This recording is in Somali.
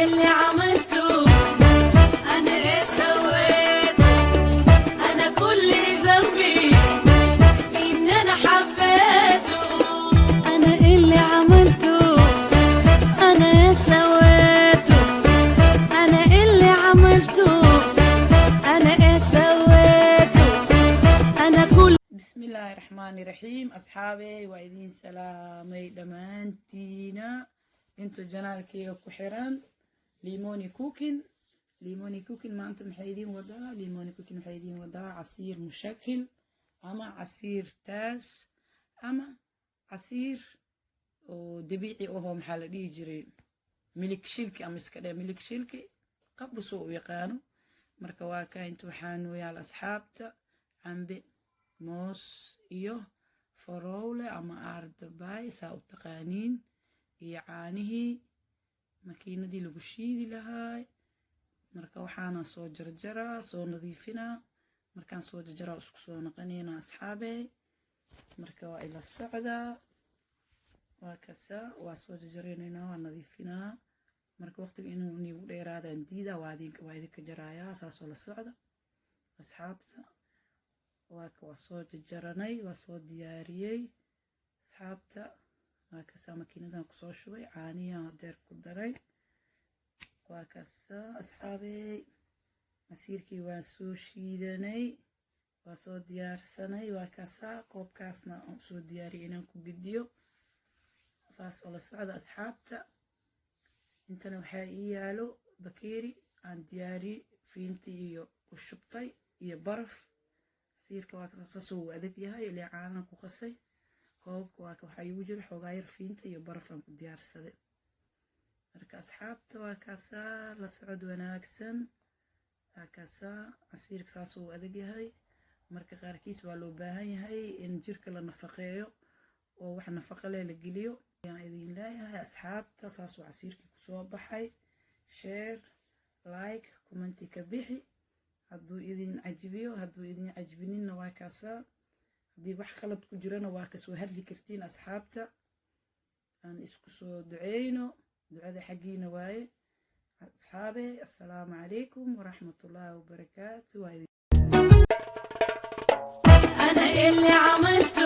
اللي عملته أنا إيه سويت أنا كل ذنبي إن أنا حبيته أنا اللي عملته أنا إيه سويته أنا اللي عملته أنا إيه سويته أنا كل بسم الله الرحمن الرحيم أصحابي وإذين سلامي دمانتينا انتو جنالكي وكحران ليموني كوكين ما أنتم محيدين ودا ليموني كوكين محيدين ودا عصير مشكل أما عصير تاس أما عصير ودبيعي وهو محل ديجري ملك شلكي أمس كده ملك شلكي قبصوا ويقانو مركواكا انتو حانو يا الأصحابتا عنبي moos iyo faroole ama aardabay saa u taqaaniin iyo caanihii makiinadii lagu shiidi lahaa marka waxaana soo jarjaraa soo nadiifinaa markaan soo jarjaraa isku soo naqanayna asxaabey marka waa ila socdaa waa kasa waa soo jarjaraynaa waa nadiifinaa marka waqtiga inuu nigu dheeraadaan diida waa idinka jarayaa saasoo la socda asxaabta waa soo jajaranay waa soo diyaariyey asxaabta waa kasaa makiinadan kusoo shubay caaniyaha deer ku daray waa kasaa asxaabey casiirkii waan soo shiidanay waa soo diyaarsanay waa kasaa koobkaasna aan soo diyaariyay inaan ku gidiyo saas oo la socda asxaabta intana waxaa ii yaalo bakeeri aan diyaari fiintii iyo ku shubtay iyo baraf عصيرك واكساسو أدق يهاي اللي عانا كوخسي كوبك وحي وجر حوغاير فينتا يبرفن كديار سدي مركا أصحابتا واكاسا لسعود وناكسن واكاسا عصيرك ساسو أدق يهاي مركا غاركيس والو باهي يهاي إن جيرك لنفقيو ووح نفق لي لقليو يعني إذن لا يهاي أصحابتا ساسو عصيرك كسوا بحي شير لايك كومنتي كبيحي hadduu idin cajibiyo hadduu idin cajibinina waa kaasaa haddii wax khalad ku jirana waa kasoo hadli kartiin asxaabta aan isku soo duceyno ducada xaggiina waaye asxaabe assalaamu calaykum waraxmatullaahi wabarakaatu أنا اللي عملته